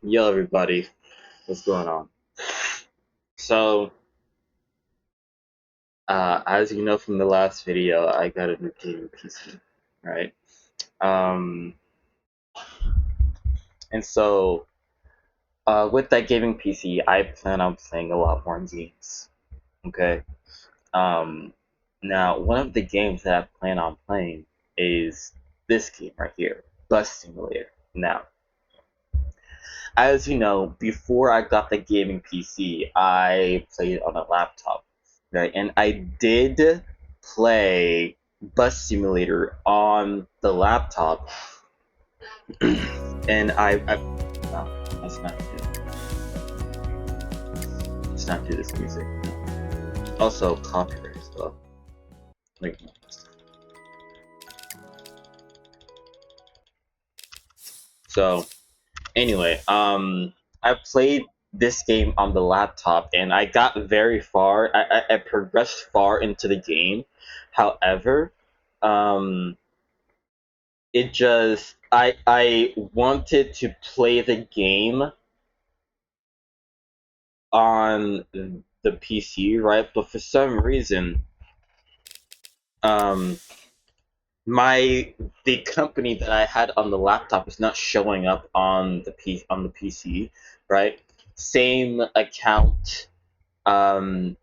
Yo, everybody, what's going on? So, as you know from the last video, I got a new gaming PC, right? Um, and so, with that gaming PC, I plan on playing a lot more games. Okay. Um, Now, one of the games that I plan on playing is this game right here, Bus Simulator. Now, as you know, before I got the gaming PC, I played on a laptop, right? And I did play Bus Simulator on the laptop, and no, let's not do, let's not do this music. Also, copyright as well. Like, so anyway, I played this game on the laptop, and I got very far. I progressed far into the game. However, um, it just I wanted to play the game on the PC, right? But for some reason, um, my the company that I had on the laptop is not showing up on the PC, right? Same account,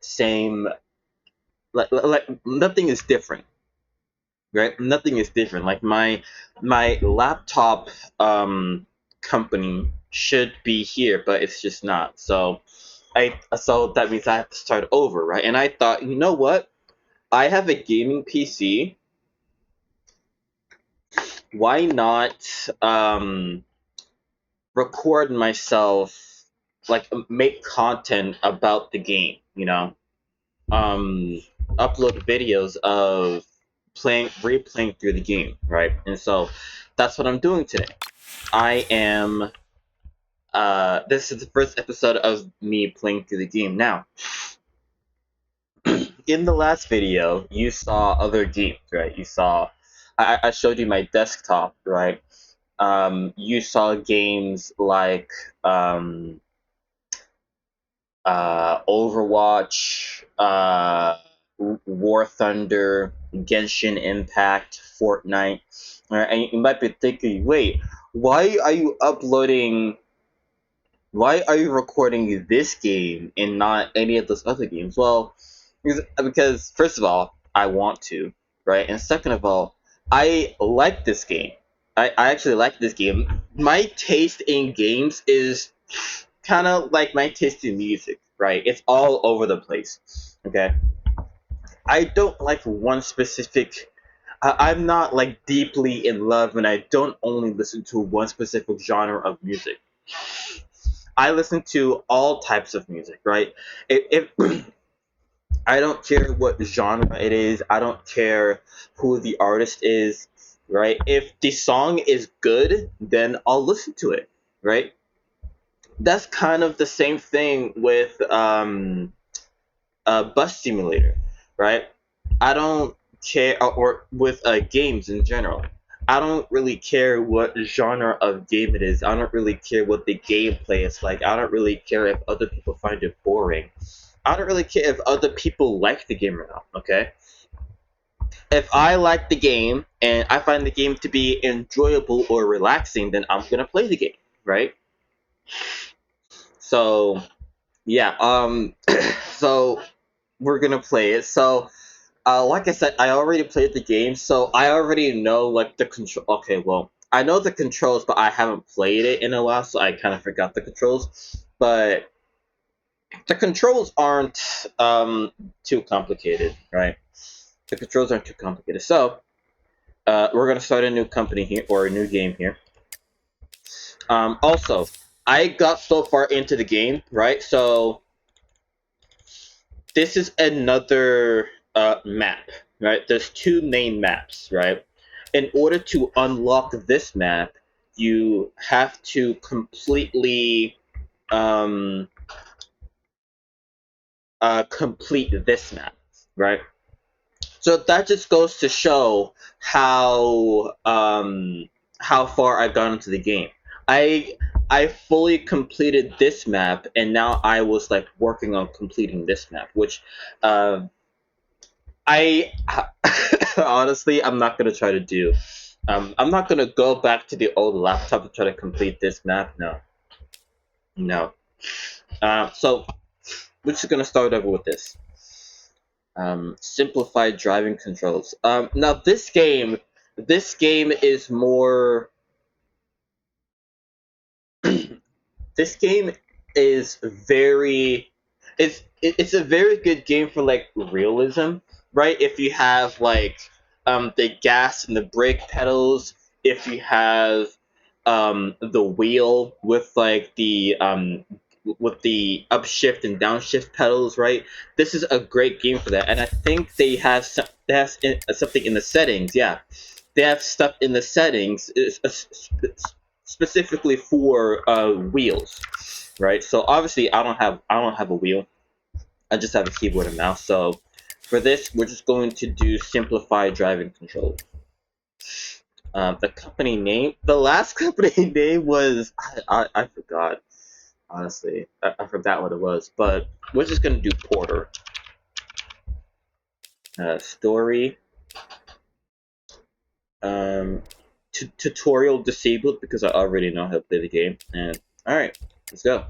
same like nothing is different, right? Nothing is different. Like my laptop company should be here, but it's just not. So that means I have to start over, right? And I thought, you know what? I have a gaming PC. Why not record myself, like make content about the game, um, upload videos of replaying through the game, right? And so that's what I'm doing today. I am. This is the first episode of me playing through the game. Now, in the last video, you saw other games, right? I showed you my desktop, right? You saw games like um, Overwatch, War Thunder, Genshin Impact, Fortnite. And you might be thinking, wait, why are you uploading? Why are you recording this game and not any of those other games? Well, because first of all, I want to, right? And second of all, I like this game. I actually like this game. My taste in games is kind of like my taste in music, right? It's all over the place. Okay, I don't like one specific. I'm not like deeply in love, and I don't only listen to one specific genre of music. I listen to all types of music, right? If I don't care what genre it is, I don't care who the artist is, right? If the song is good, then I'll listen to it, right? That's kind of the same thing with Bus Simulator, right? I don't care, or with games in general. I don't really care what genre of game it is. I don't really care what the gameplay is like. I don't really care if other people find it boring. I don't really care if other people like the game or not, okay? If I like the game and I find the game to be enjoyable or relaxing, then I'm gonna play the game, right? So, yeah, so we're gonna play it. So, like I said, I already played the game, so I already know like the control. Okay, well, I know the controls, but I haven't played it in a while, so I kind of forgot the controls. But the controls aren't too complicated, right? The controls aren't too complicated. So we're gonna start a new company here or a new game here. Also, I got so far into the game, right? So this is another map, right? There's two main maps, right? In order to unlock this map, you have to completely um, complete this map, right? So that just goes to show how far I've gone into the game. I I fully completed this map, and now I was like working on completing this map, which uh, I honestly I'm not gonna try to do. I'm not gonna go back to the old laptop to try to complete this map. No, no. So we're just gonna start over with this. Simplified driving controls. Now this game is more. This game is very it's a very good game for like realism, right? If you have like the gas and the brake pedals, if you have the wheel with the upshift and downshift pedals, right? This is a great game for that, and I think they have something in the settings. Yeah, they have stuff in the settings specifically for wheels, right? So obviously I don't have a wheel. I just have a keyboard and mouse. So for this, we're just going to do simplified driving control. The last company name was I forgot. Honestly, I forgot what it was, but we're just gonna do Porter. Story. Tutorial disabled because I already know how to play the game. And all right, let's go.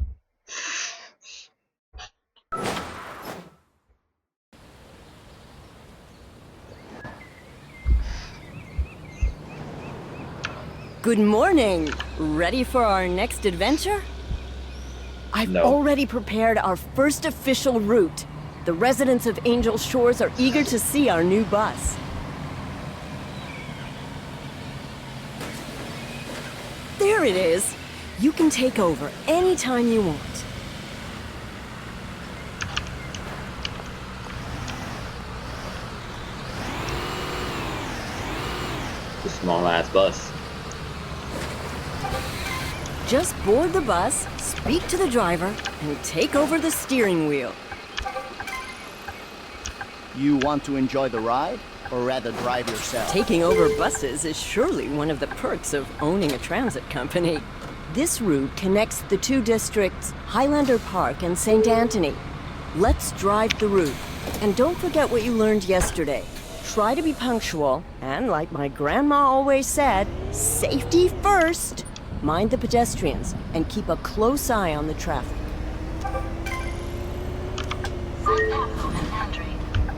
Good morning! Ready for our next adventure? I've No. already prepared our first official route. The residents of Angel Shores are eager to see our new bus. There it is! You can take over anytime you want. The small ass bus. Just board the bus, speak to the driver, and take over the steering wheel. You want to enjoy the ride, or rather drive yourself? Taking over buses is surely one of the perks of owning a transit company. This route connects the two districts, Highlander Park and St. Anthony. Let's drive the route. And don't forget what you learned yesterday. Try to be punctual, and like my grandma always said, safety first. Mind the pedestrians, and keep a close eye on the traffic. Do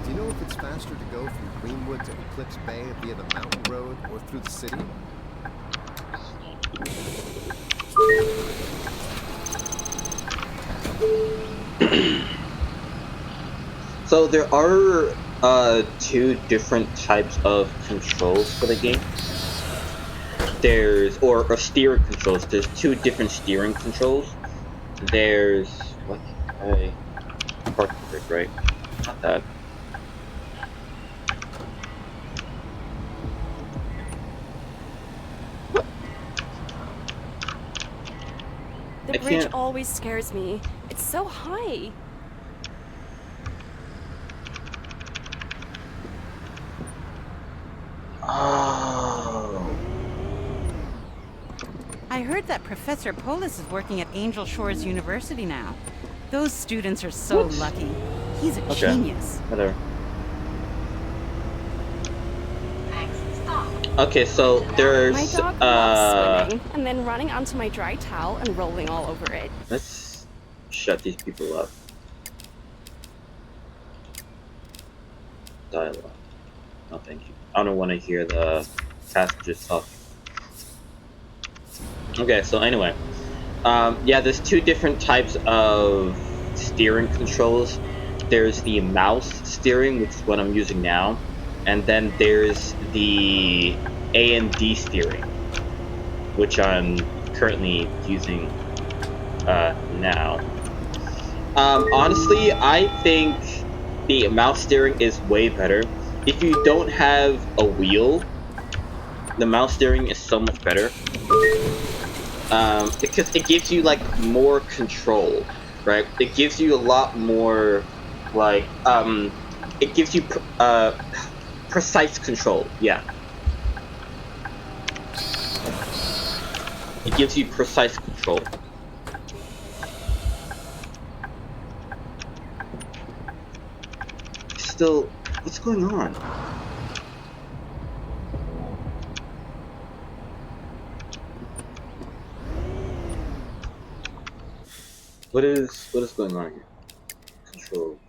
you know if it's faster to go from Greenwood to Eclipse Bay via the mountain road or through the city? So there are two different types of controls for the game. There's or steering controls. There's two different steering controls. There's what? Park brake, right? Not that. The I bridge can't- always scares me. It's so high. Oh. I heard that Professor Polis is working at Angel Shores University now. Those students are so What? lucky. He's a Okay. genius. Whatever. Okay, so there's My dog loves swimming and then running onto my dry towel and rolling all over it. let's shut these people up. Dialogue. No, thank you. I don't want to hear the passengers talk. Okay, so anyway, yeah, there's two different types of steering controls. There's the mouse steering, which is what I'm using now, and then there's the A and D steering, which I'm currently using now. Honestly, I think the mouse steering is way better. If you don't have a wheel, the mouse steering is so much better. Because it gives you like more control, right? It gives you a lot more, like, it gives you precise control. Yeah. It gives you precise control. Still, what's going on? What is going on here? Control.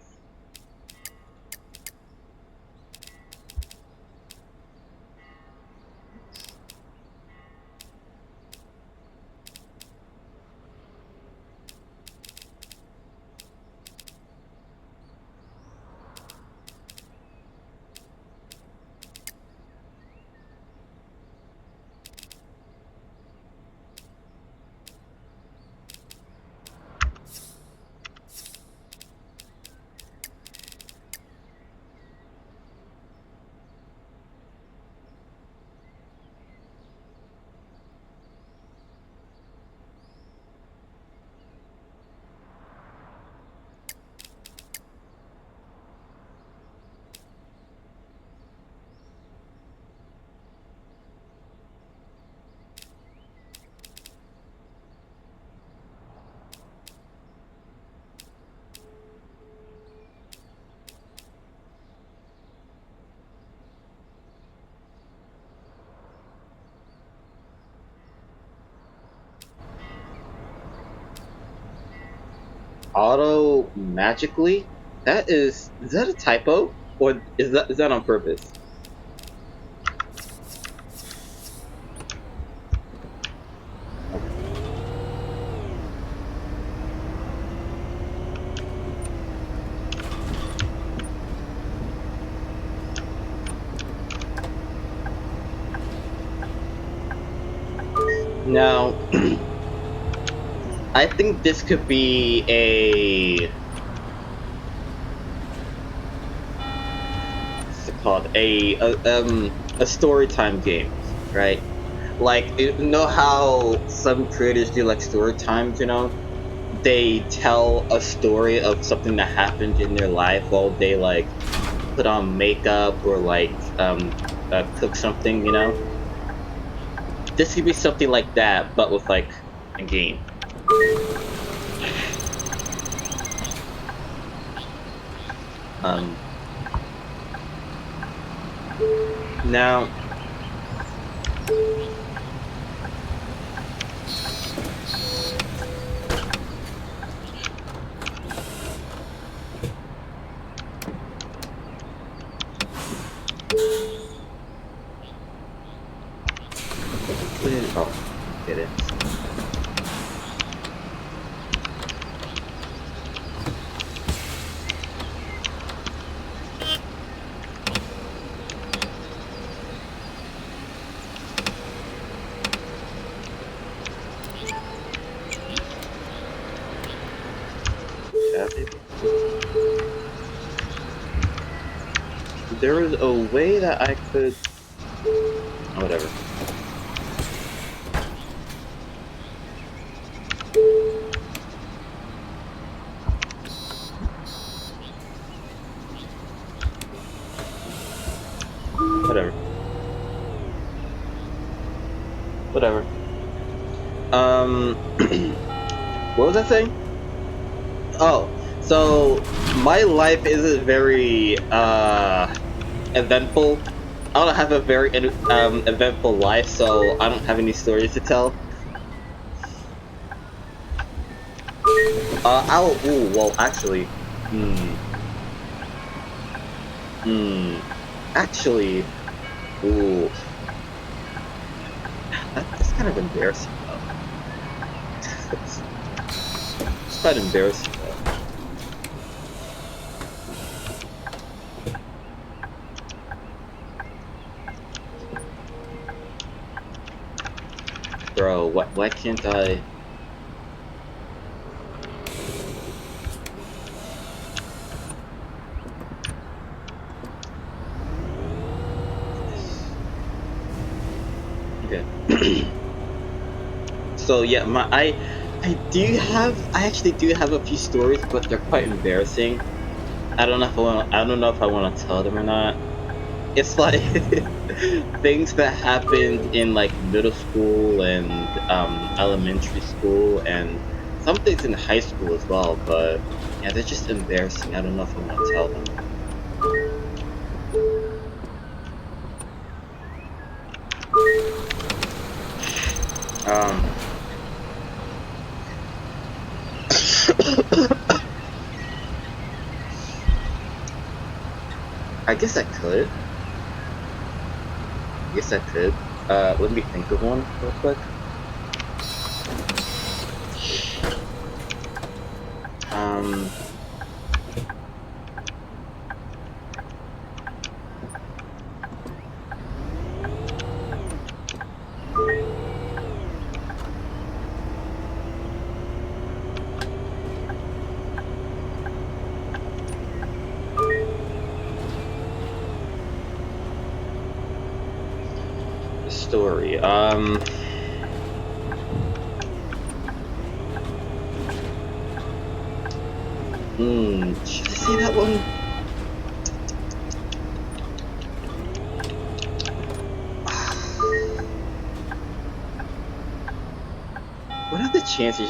Auto magically? Is that a typo? Or is that on purpose? Now, I think this could be what's it called? A story time game, right? Like, you know how some creators do like story times, you know? They tell a story of something that happened in their life while they like put on makeup or like cook something, you know? This could be something like that, but with like a game. Now, oh, get it. There was a way that I could... whatever. Whatever. Whatever. What was I saying? Oh, so my life isn't very eventful. I don't have a very eventful life, so I don't have any stories to tell. Well, actually, actually, ooh, that's kind of embarrassing, though. It's quite embarrassing, though. Bro, why can't I... Okay. So yeah, I actually do have a few stories, but they're quite embarrassing. I don't know if I want to tell them or not. It's like things that happened in like middle school and elementary school and some things in high school as well, but yeah, they're just embarrassing. I don't know if I want to tell them. I guess I could. Let me think of one real quick. Story. Should I say that one? What are the chances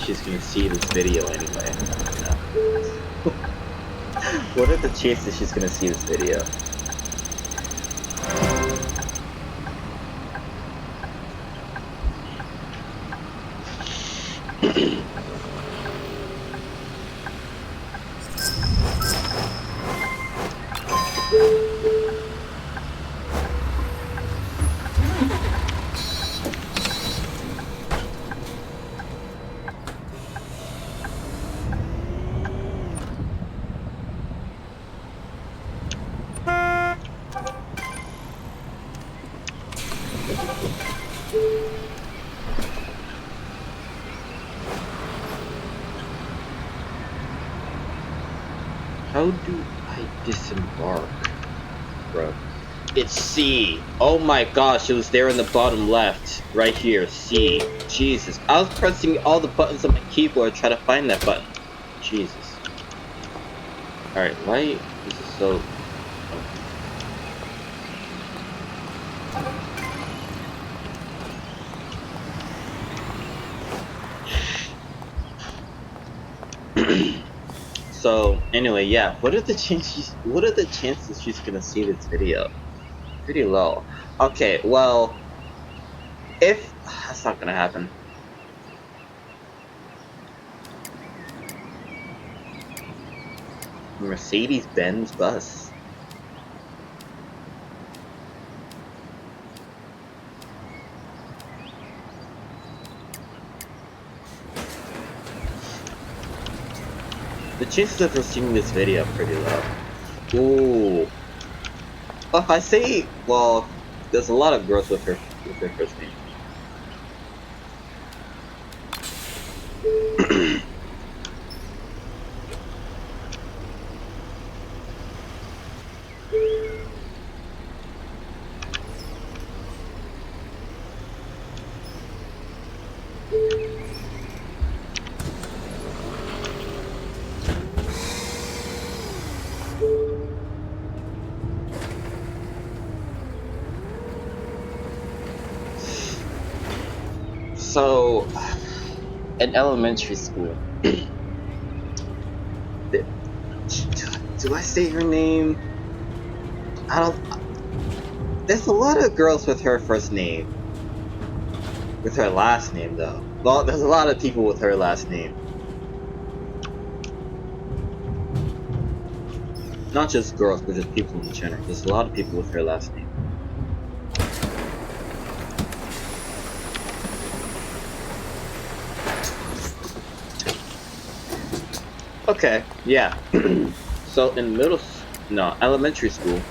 she's gonna see this video anyway? What are the chances she's gonna see this video? How do I disembark, bro? It's C. Oh my gosh, it was there in the bottom left. Right here, C. Jesus. I was pressing all the buttons on my keyboard trying to find that button. Jesus. Alright, why is it so... So anyway, yeah. What are the chances she's gonna see this video? Pretty low. Okay, well, if that's not gonna happen. Mercedes-Benz bus. The chances of her seeing this video are pretty low. Ooh. Well, I say, well, there's a lot of girls with her first name. So, in elementary school, do I say her name? I don't. There's a lot of girls with her first name. With her last name, though. Well, there's a lot of people with her last name. Not just girls, but just people in general. There's a lot of people with her last name. Okay, yeah. So in elementary school,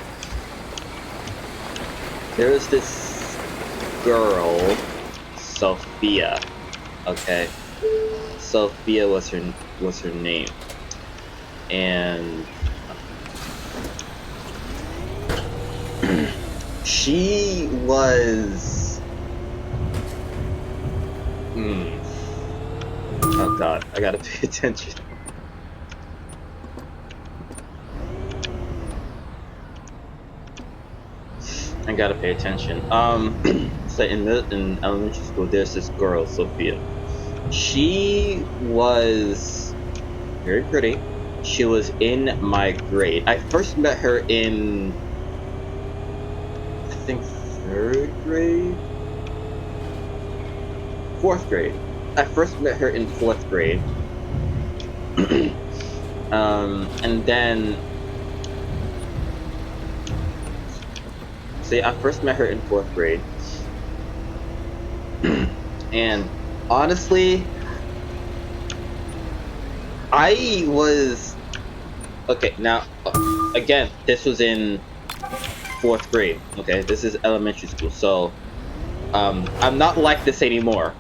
there was this girl, Sophia. Okay, Sophia was her name, and she was. Oh God, I gotta pay attention. I gotta pay attention. So in elementary school, there's this girl, Sophia. She was very pretty. She was in my grade. I first met her in, I think, third grade, fourth grade. I first met her in fourth grade. And then, see, I first met her in fourth grade. And honestly, I was okay. Now, again, this was in fourth grade. Okay, this is elementary school, so I'm not like this anymore.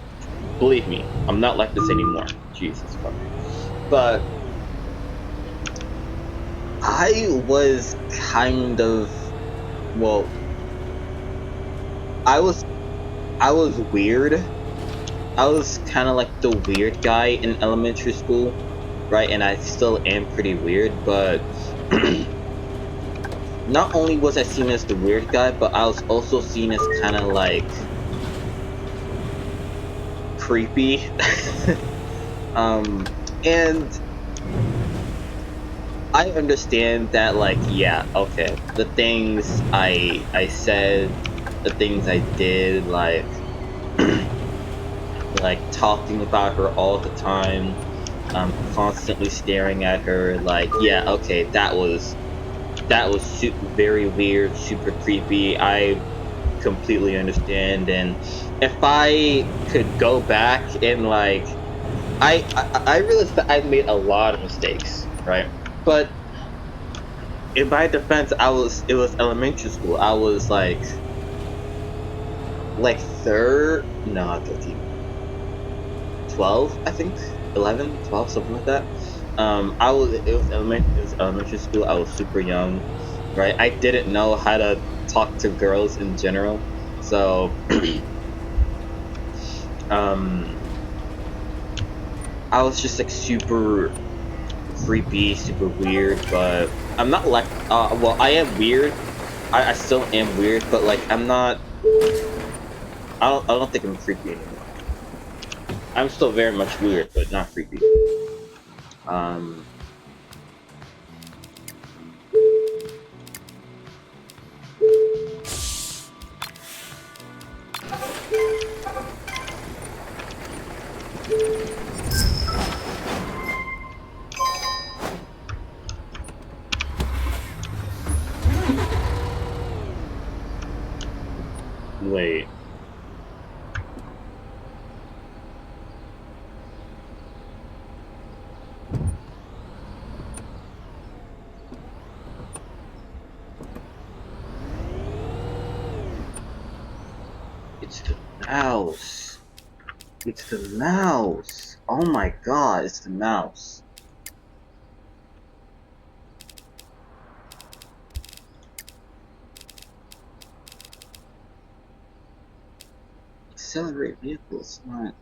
Believe me, I'm not like this anymore. Jesus fuck. But I was kind of, well, I was weird. I was kind of like the weird guy in elementary school, right? And I still am pretty weird, but not only was I seen as the weird guy, but I was also seen as kind of like creepy. And I understand that, like, yeah, okay, the things I said, the things I did, like like talking about her all the time, constantly staring at her, like, yeah, okay, that was very weird, super creepy. I completely understand, and if I could go back and like, I realized that I'd made a lot of mistakes, right? But in my defense, it was elementary school. I was like third, no, not 13, 12, I think, 11, 12, something like that. It was elementary school. I was super young, right? I didn't know how to talk to girls in general, so I was just like super creepy, super weird. But I'm not like, well, I am weird. I still am weird, but like I'm not. I don't think I'm creepy anymore. I'm still very much weird, but not creepy. Wait. It's the mouse. It's the mouse. Oh my god, it's the mouse. Accelerate vehicles, not.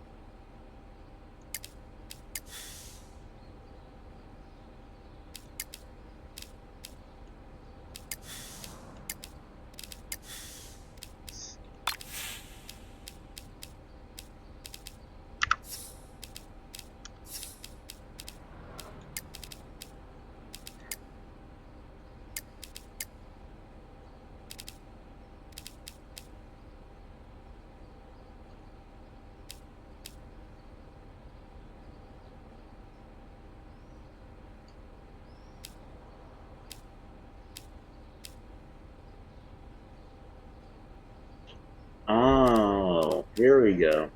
Oh, here we go.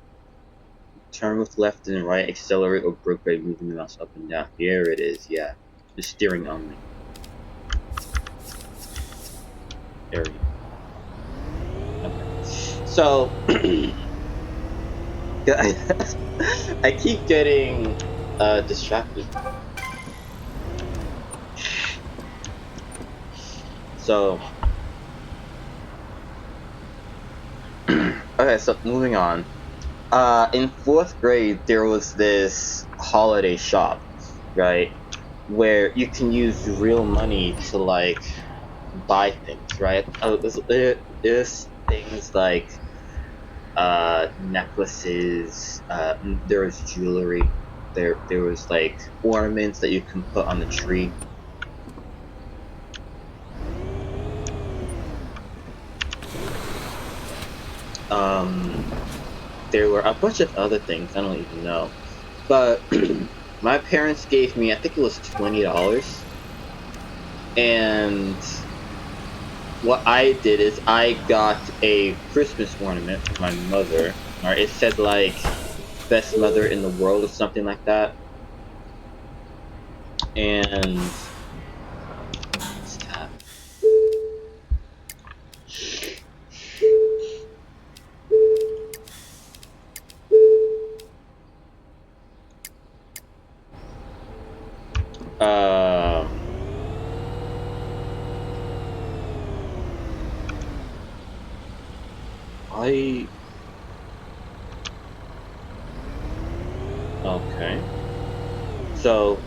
Turn with left and right, accelerate or brake by moving the mouse up and down. Here it is, yeah. The steering only. There we go. Okay. So, I keep getting distracted. So, okay, so moving on. In fourth grade, there was this holiday shop, right, where you can use real money to like buy things, right? There's things like necklaces. There was jewelry. There was like ornaments that you can put on the tree. There were a bunch of other things I don't even know, but my parents gave me, I think it was $20, and what I did is I got a Christmas ornament for my mother. Or it said like best mother in the world or something like that. And what's that? Okay. So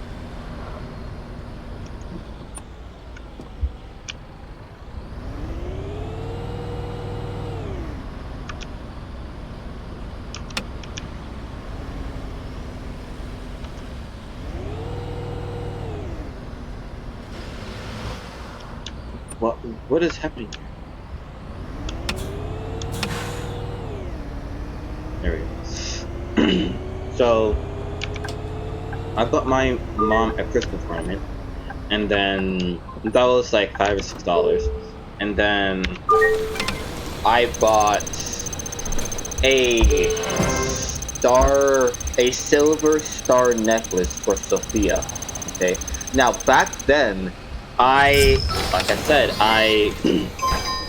what is happening here? There we go. So I bought my mom a Christmas ornament, and then that was like $5 or $6, and then I bought a silver star necklace for Sophia. Okay. Now back then, like I said, I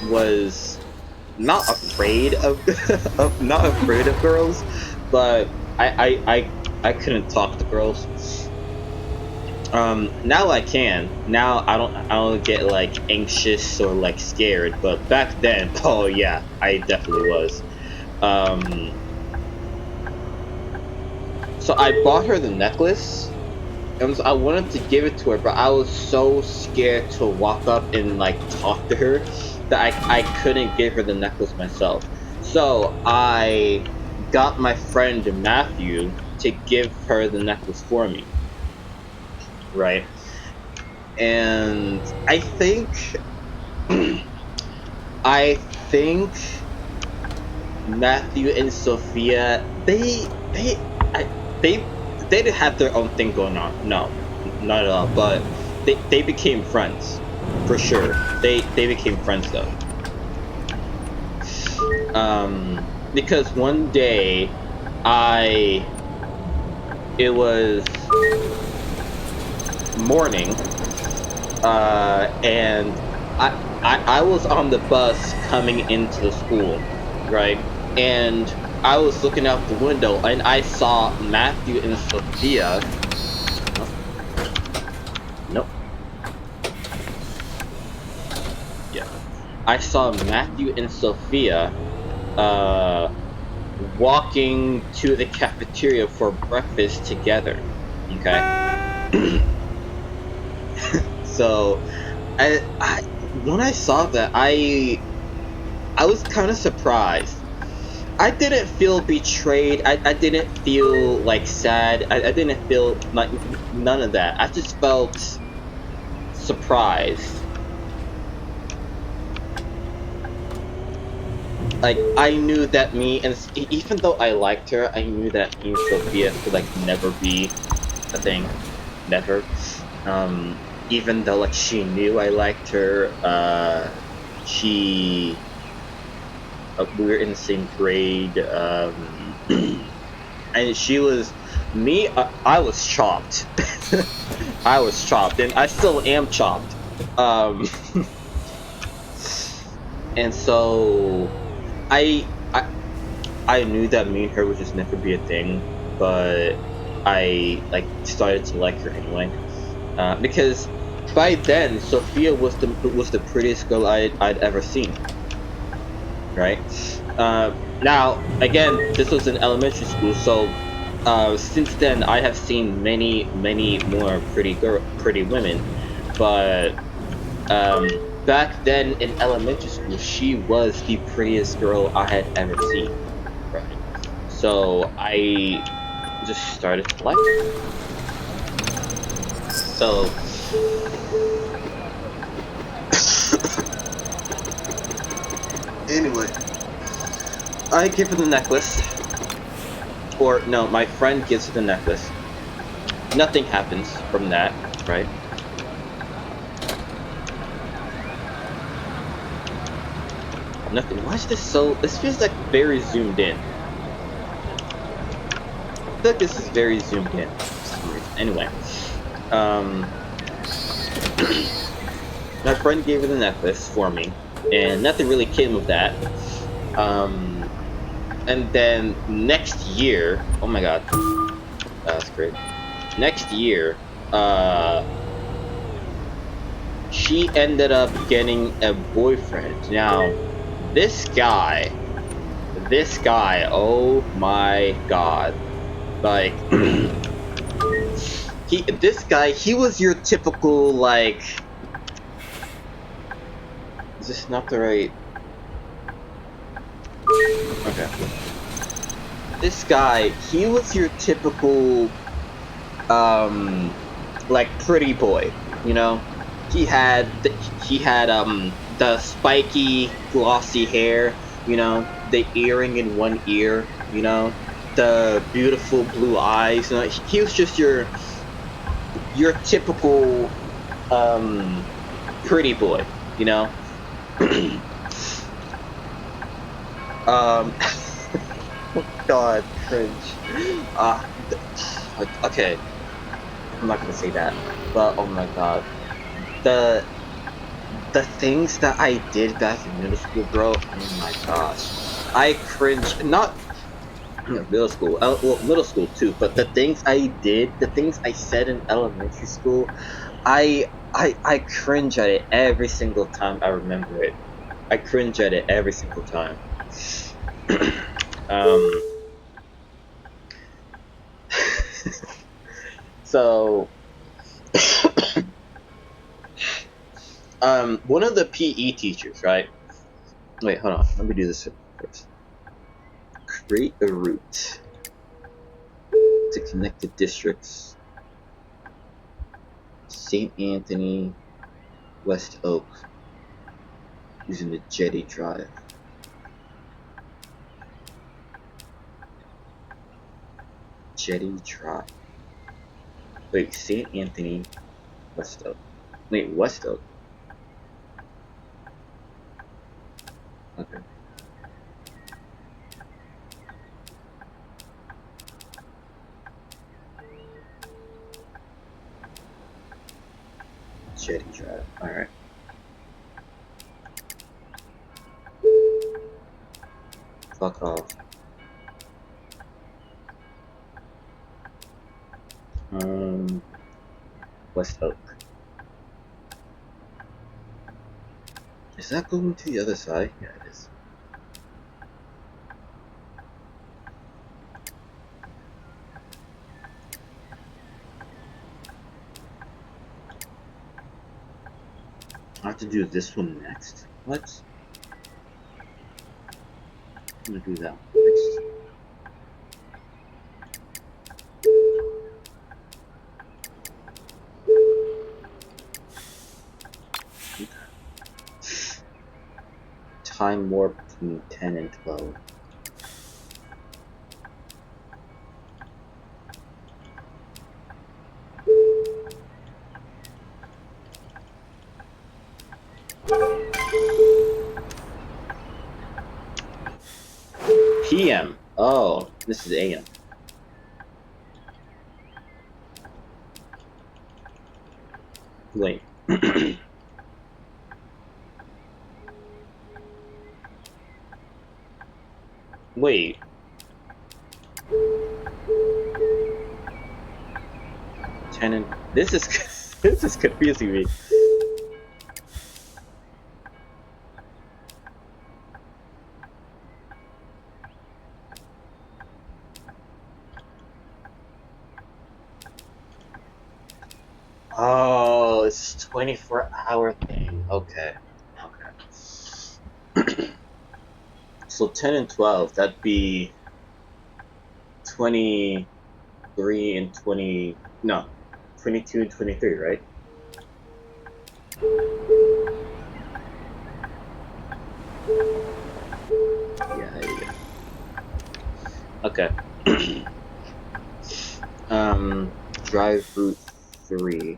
was not afraid of not afraid of girls, but I couldn't talk to girls. Now I can. Now I don't get like anxious or like scared, but back then, oh yeah, I definitely was. So I bought her the necklace, and I wanted to give it to her, but I was so scared to walk up and like talk to her that I couldn't give her the necklace myself. So I got my friend Matthew to give her the necklace for me. Right? And I think Matthew and Sophia, they didn't have their own thing going on. No, not at all. But they became friends, for sure. They became friends though. Because one day it was morning, and I was on the bus coming into the school, right? And I was looking out the window, and I saw Matthew and Sophia. Nope. Yeah. I saw Matthew and Sophia walking to the cafeteria for breakfast together. Okay. So, when I saw that, I was kind of surprised. I didn't feel betrayed. I didn't feel like sad. I didn't feel like none of that. I just felt surprised. Like, I knew that even though I liked her, I knew that me and Sophia could like never be a thing. Never. Even though like she knew I liked her, we were in the same grade, and she was me. I was chopped. I was chopped, and I still am chopped. And so I knew that me and her would just never be a thing, but I like started to like her anyway, because by then Sophia was the prettiest girl I'd ever seen. Right? Now, again, this was in elementary school, so since then I have seen many more pretty women, but back then in elementary school, she was the prettiest girl I had ever seen. Right. So I just started to like her. So anyway, I give her the necklace. Or no, my friend gives her the necklace. Nothing happens from that, right? Nothing. Why is this so? This feels like very zoomed in. I feel like this is very zoomed in for some reason. Anyway, my friend gave her the necklace for me, and nothing really came of that. And then next year, oh my god, that's great. Next year, she ended up getting a boyfriend. Now, this guy, oh my god, like, he was your typical, like, is this not the right? Okay. This guy, he was your typical, like, pretty boy, you know? He had the spiky, glossy hair, you know, the earring in one ear, you know, the beautiful blue eyes, you know, he was just your typical, pretty boy, you know? Oh god, cringe. Okay, I'm not gonna say that, but oh my god. The things that I did back in middle school, bro, oh my gosh. I cringe, not middle school, well, middle school too, but the things I did, the things I said in elementary school, I cringe at it every single time I remember it. I cringe at it every single time. So, one of the PE teachers, right? Wait, hold on. Let me do this first. Create a route to connect the districts St. Anthony, West Oak, using the Jetty Drive. Jetty Drive. Wait, St. Anthony, West Oak. Wait, West Oak. Okay. Jetty Drive. Alright. Fuck off. West Oak. Is that going to the other side? Yeah, it is. I have to do this one next. What? I'm gonna do that one next. Time warp between 10 and 12. PM. Oh, this is AM. Wait. Wait. Tenant. This is this is confusing me. Oh, it's 24-hour thing. Okay. So 10 and 12, that'd be 23 and 20. No, 22 and 23, right? Yeah, there you go. Okay. Drive route 3.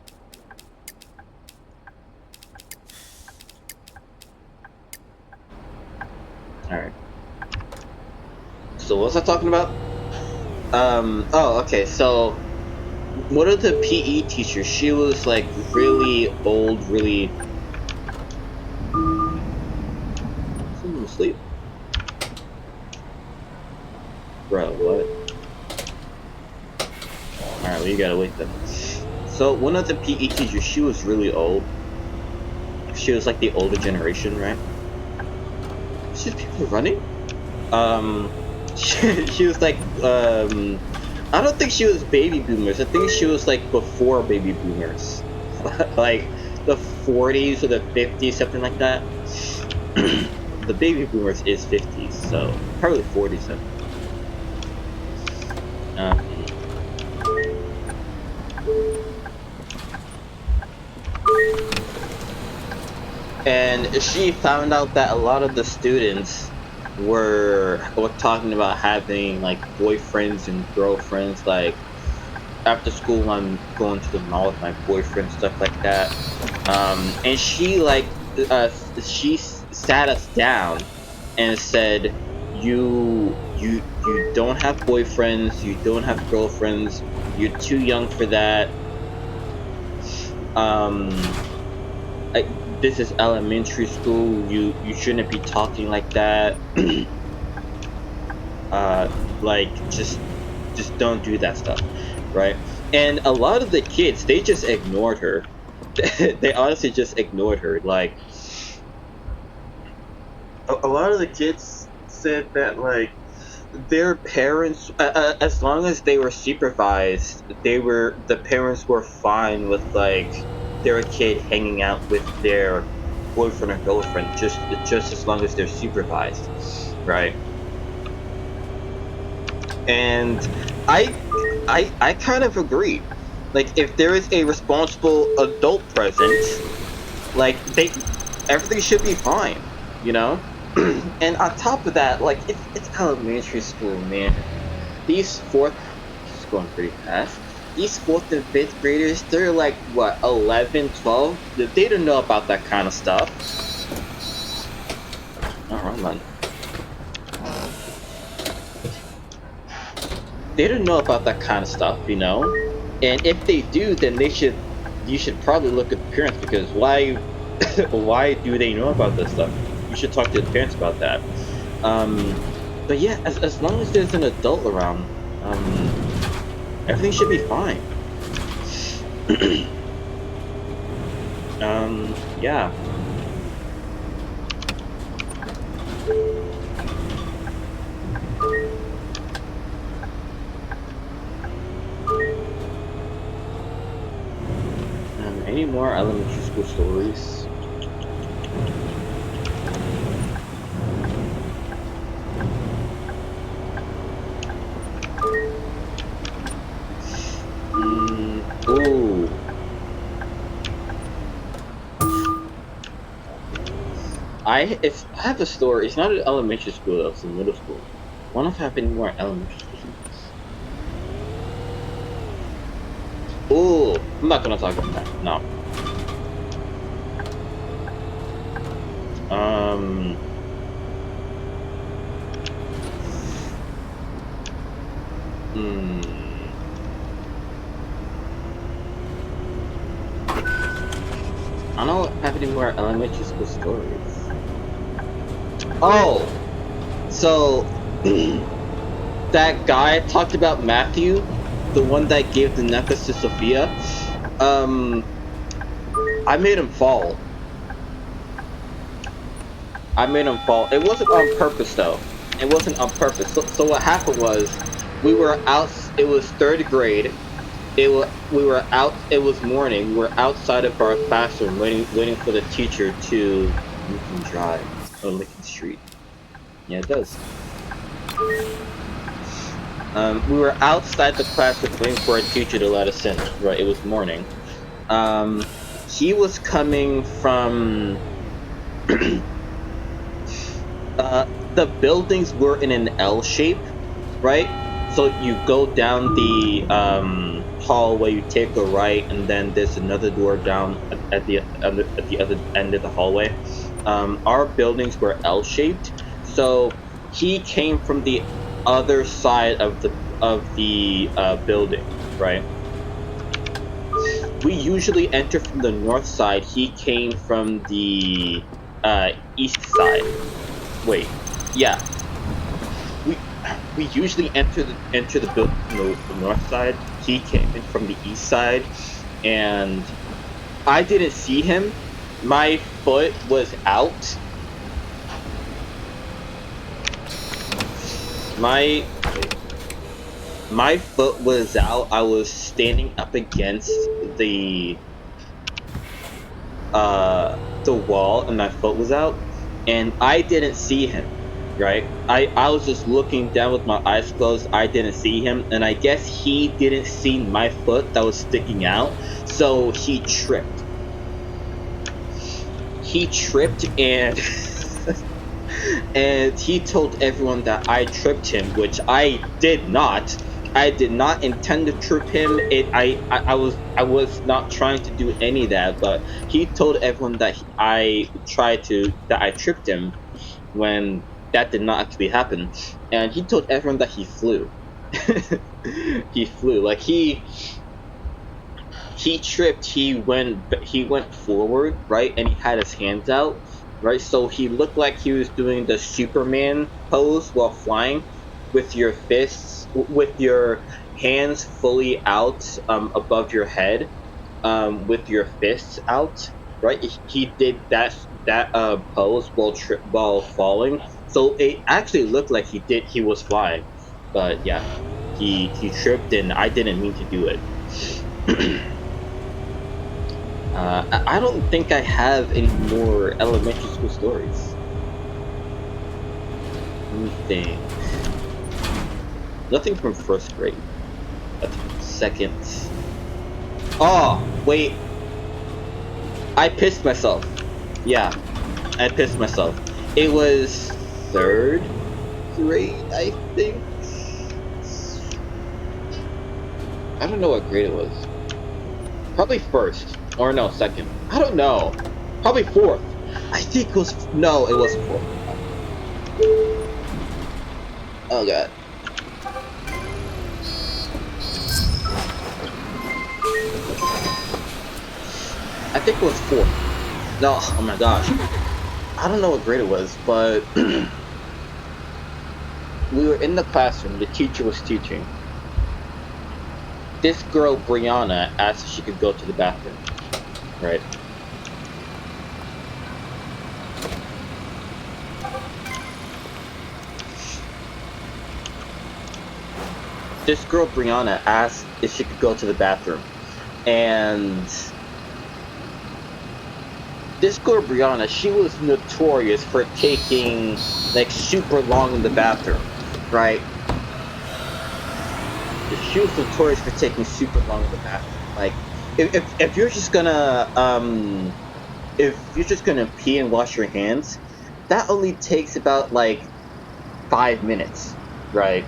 Alright. So what was I talking about? Oh, okay, so one of the PE teachers, she was like really old, really... Someone asleep? Bro, what? Alright, well you gotta wait then. So one of the PE teachers, she was really old. She was like the older generation, right? See people running? She was like, I don't think she was baby boomers. I think she was like before baby boomers. Like the 40s or the 50s, something like that. The baby boomers is 50s, so probably 40s then. And she found out that a lot of the students were talking about having like boyfriends and girlfriends, like after school I'm going to the mall with my boyfriend, stuff like that. And she like she sat us down and said, you don't have boyfriends, you don't have girlfriends, you're too young for that. This is elementary school. You shouldn't be talking like that. Like just don't do that stuff, right? And a lot of the kids, they just ignored her. They honestly just ignored her. Like a lot of the kids said that like their parents, as long as they were supervised, the parents were fine with like their kid hanging out with their boyfriend or girlfriend, just as long as they're supervised, right? And I kind of agree. Like if there is a responsible adult present, like everything should be fine, you know? And on top of that, like it's elementary school, man. These it's going pretty fast. These 4th and 5th graders, they're like what, 11, 12? They don't know about that kind of stuff. Alright, man. They don't know about that kind of stuff, you know? And if they do, then you should probably look at the parents, because why why do they know about this stuff? You should talk to the parents about that. But yeah, as long as there's an adult around, everything should be fine. Yeah. Any more elementary school stories? Ooh. I have a story. It's not an elementary school though, it's a middle school. I wonder if I have any more elementary school stories. Ooh, I'm not gonna talk about that. No. I don't have any more elementary school stories. Oh! So, that guy talked about, Matthew, the one that gave the necklace to Sophia, I made him fall. I made him fall. It wasn't on purpose though. It wasn't on purpose. So what happened was, we were out, it was 3rd grade, we were out, it was morning, we were outside of our classroom waiting for the teacher to Lincoln Drive, or Lincoln Street. Yeah, it does. We were outside the classroom waiting for a teacher to let us in. Right, it was morning. He was coming from. The buildings were in an L shape, right? So you go down the hallway, you take a right, and then there's another door down at the other end of the hallway. Our buildings were L shaped, so he came from the other side of the building, right? We usually enter from the north side. He came from the east side. Wait, yeah, we we usually enter the building from the north side. He came in from the east side, and I didn't see him. My foot was out. My foot was out. I was standing up against the the wall, and my foot was out, and I didn't see him. Right? I was just looking down with my eyes closed. I didn't see him, and I guess he didn't see my foot that was sticking out, so he tripped. He tripped and and he told everyone that I tripped him, which I did not. I did not intend to trip him. I was not trying to do any of that, but he told everyone that I tripped him when that did not actually happen, and he told everyone that he flew. He flew like he tripped. He went forward, right, and he had his hands out, right, so he looked like he was doing the Superman pose while flying, with your hands fully out, above your head, with your fists out, right. He did that pose while falling, so it actually looked like he was flying, but yeah, he tripped, and I didn't mean to do it. I don't think I have any more elementary school stories. Let me think. Nothing from first grade. That's second. Oh, wait. I pissed myself. Yeah, I pissed myself. It was third grade, I think. I don't know what grade it was. Probably first. Or no, second. I don't know. Probably fourth. I think it was... No, it wasn't fourth. Oh, God. I think it was fourth. No, oh my gosh. I don't know what grade it was, but... we were in the classroom. The teacher was teaching. This girl, Brianna, asked if she could go to the bathroom. Right. This girl, Brianna, asked if she could go to the bathroom. And this girl, Brianna, she was notorious for taking, like, super long in the bathroom. Right? She was notorious for taking super long in the bathroom. Like, if you're just gonna pee and wash your hands, that only takes about like 5 minutes, right?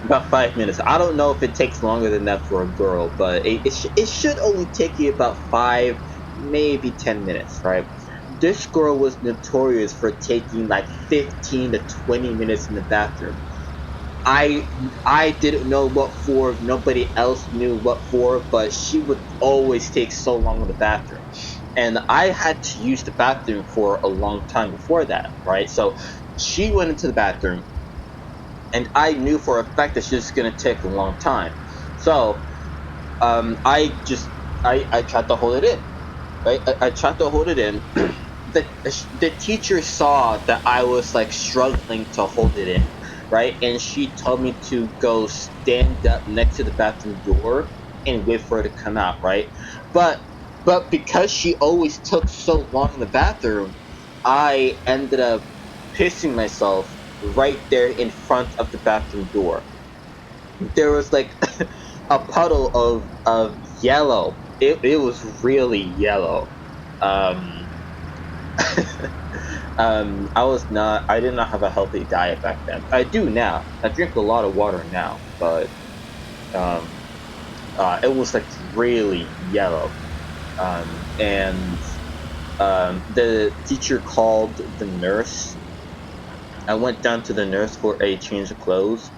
About 5 minutes. I don't know if it takes longer than that for a girl, but it should only take you about 5, maybe 10 minutes, right? This girl was notorious for taking like 15 to 20 minutes in the bathroom. I didn't know what for, nobody else knew what for, but she would always take so long in the bathroom. And I had to use the bathroom for a long time before that, right? So she went into the bathroom, and I knew for a fact that she was going to take a long time. So I tried to hold it in, right? I tried to hold it in. The teacher saw that I was like struggling to hold it in, right? And she told me to go stand up next to the bathroom door and wait for her to come out, right? But because she always took so long in the bathroom, I ended up pissing myself right there in front of the bathroom door. There was like a puddle of yellow. It was really yellow. Um, I did not have a healthy diet back then. I do now. I drink a lot of water now, but it was like really yellow. And the teacher called the nurse. I went down to the nurse for a change of clothes,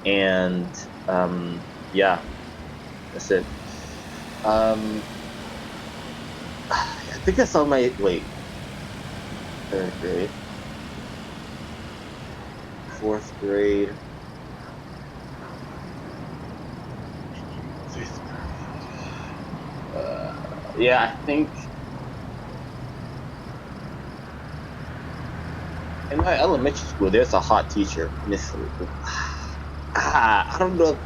and yeah, that's it. I think I saw my third grade, fourth grade, fifth grade. Yeah, I think in my elementary school there's a hot teacher, Miss. I don't know.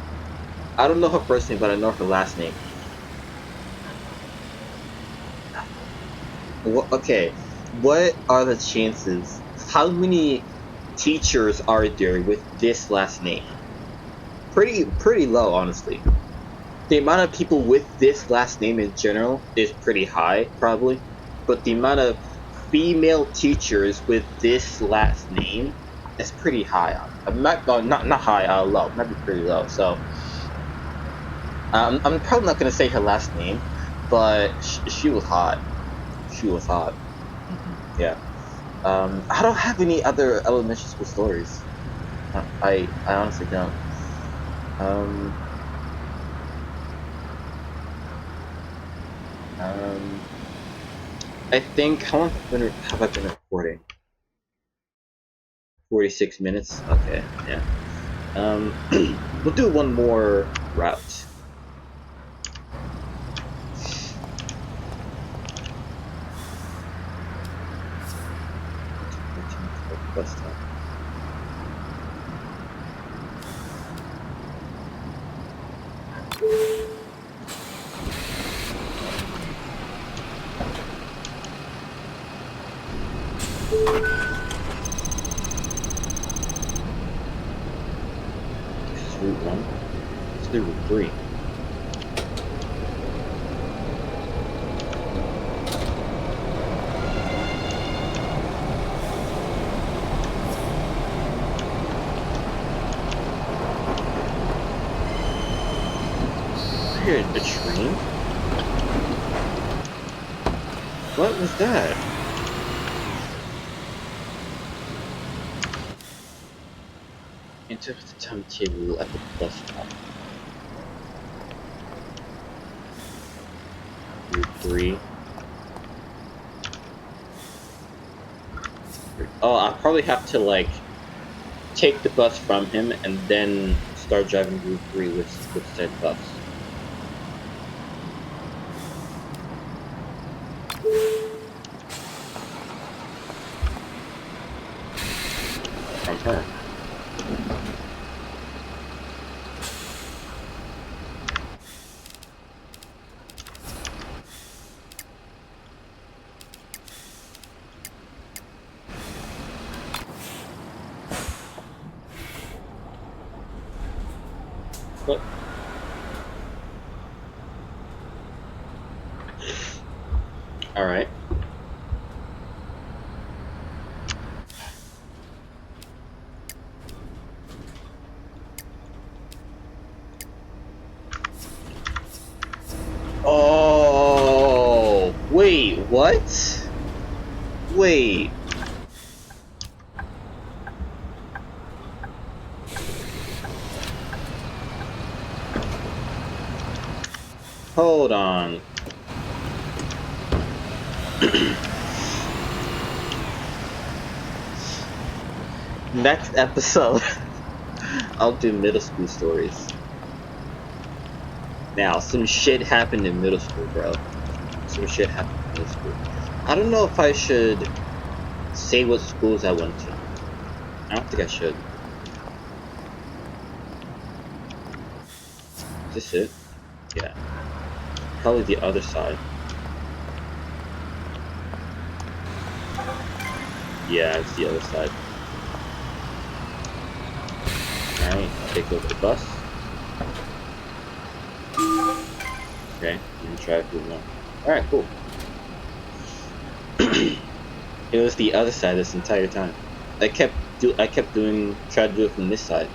I don't know her first name, but I know her last name. Okay, what are the chances? How many teachers are there with this last name? Pretty low, honestly. The amount of people with this last name in general is pretty high, probably. But the amount of female teachers with this last name is pretty high. Not high, low. Might be pretty low. So I'm probably not gonna say her last name, but she was hot. She was hot. Yeah. I don't have any other elementary school stories. I honestly don't. I think how long have I been recording? 46 minutes. Okay. Yeah. We'll do one more route. Bus stop. This is Route 1. Let's do Route 3. Weird, the train? What was that? Enter the timetable at the bus stop. Route 3. Oh, I'll probably have to like take the bus from him and then start driving Route 3 with said bus. From her. What? Alright. Oh, wait, what? Wait. Hold on. Next episode, I'll do middle school stories. Now, some shit happened in middle school, bro. Some shit happened in middle school. I don't know if I should say what schools I went to. I don't think I should. Is this it? Yeah. Probably the other side. Yeah, it's the other side. Alright, take over the bus. Okay, and try to move on. Alright, cool. It was the other side this entire time. I kept trying to do it from this side.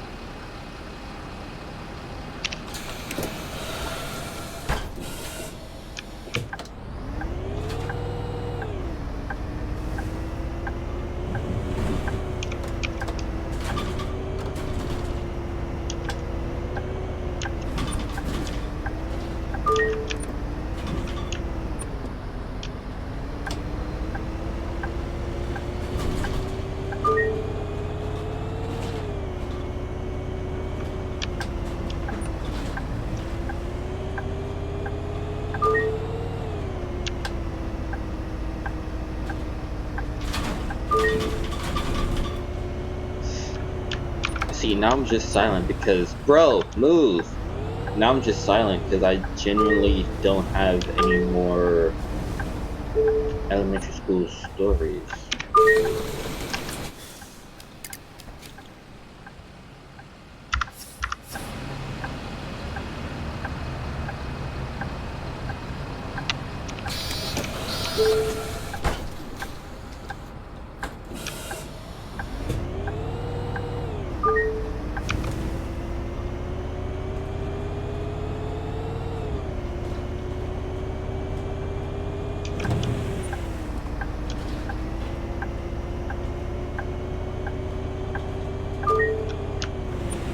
See, now I'm just silent because, bro, move! Now I'm just silent because I genuinely don't have any more elementary school stories.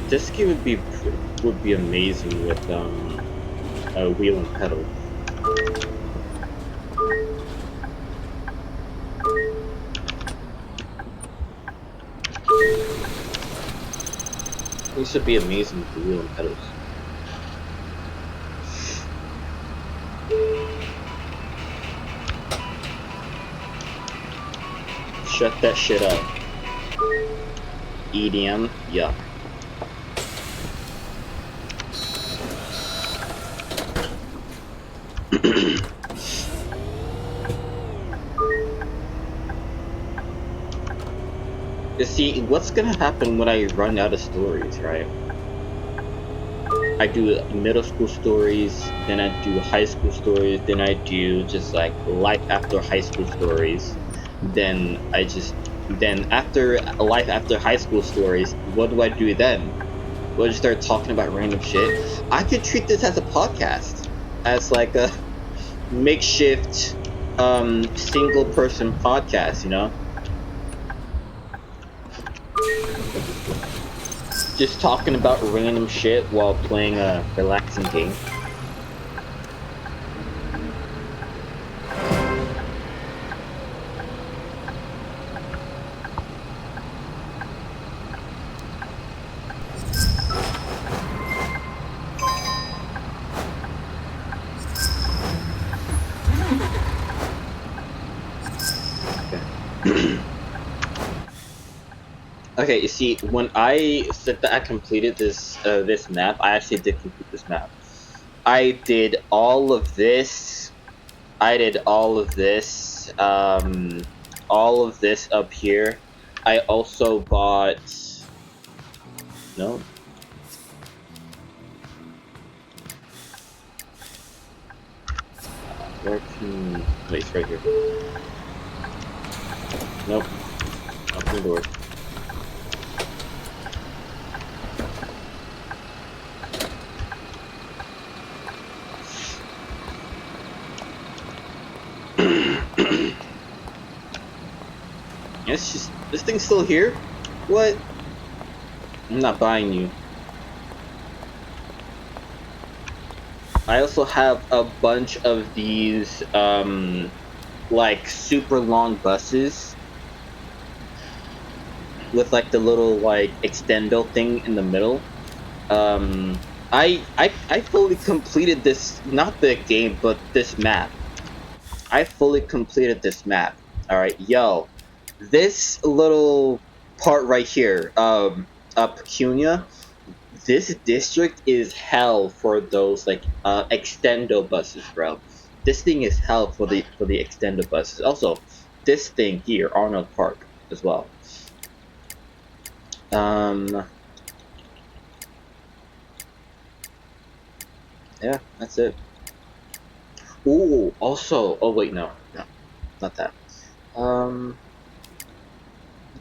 This game would be amazing with a wheel and pedal. This would be amazing with the wheel and pedals. Shut that shit up. EDM, yuck. You see, what's gonna happen when I run out of stories, right? I do middle school stories, then I do high school stories, then I do just like life after high school stories. Then after life after high school stories, what do I do then? We'll just start talking about random shit. I could treat this as a podcast, as like a makeshift single person podcast, you know? Just talking about random shit while playing a relaxing game. Okay, you see, when I said that I completed this this map, I actually did complete this map. I did all of this. I did all of this. All of this up here. I also bought. No. Where can? Wait, it's right here. Nope. Open the door. It's just, this thing's still here? What? I'm not buying you. I also have a bunch of these, like, super long buses with, like, the little, like, extendo thing in the middle. I fully completed this, not the game, but this map. I fully completed this map. Alright, yo. This little part right here, Pecunia, this district is hell for those like extendo buses, bro. This thing is hell for the extendo buses. Also, this thing here, Arnold Park, as well. yeah, that's it. Ooh, also, oh wait, no, not that.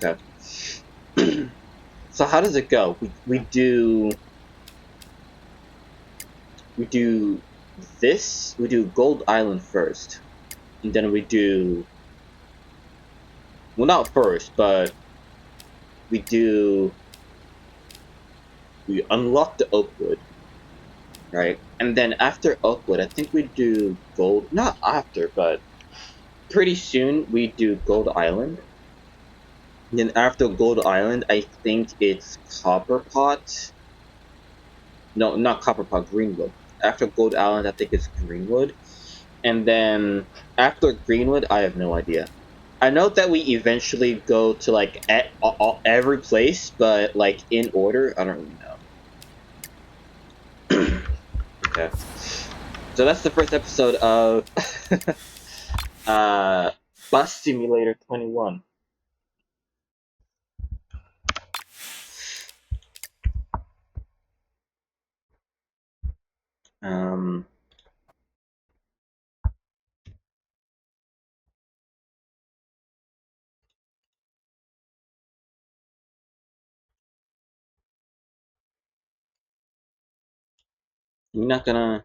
Okay. So how does it go? We do this. We do Gold Island first, and then we do, well, not first, but we do we unlock the Oakwood, right? And then after Oakwood, I think we do Gold. Not after, but pretty soon we do Gold Island. And then after Gold Island, I think it's Copper Pot. No, not Copper Pot, Greenwood. After Gold Island, I think it's Greenwood. And then after Greenwood, I have no idea. I know that we eventually go to like every place, but like in order, I don't really know. Okay, so that's the first episode of Bus Simulator 21. Um, you're not gonna.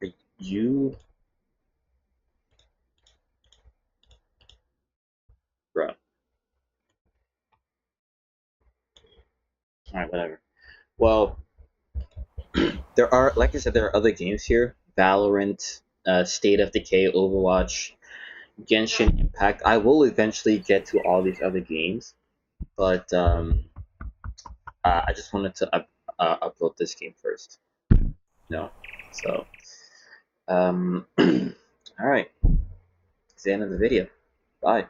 Are you, bro? All right, whatever. Well, there are, like I said, there are other games here: Valorant, State of Decay, Overwatch, Genshin Impact. I will eventually get to all these other games, but I just wanted to upload this game first. No, so all right. It's the end of the video. Bye.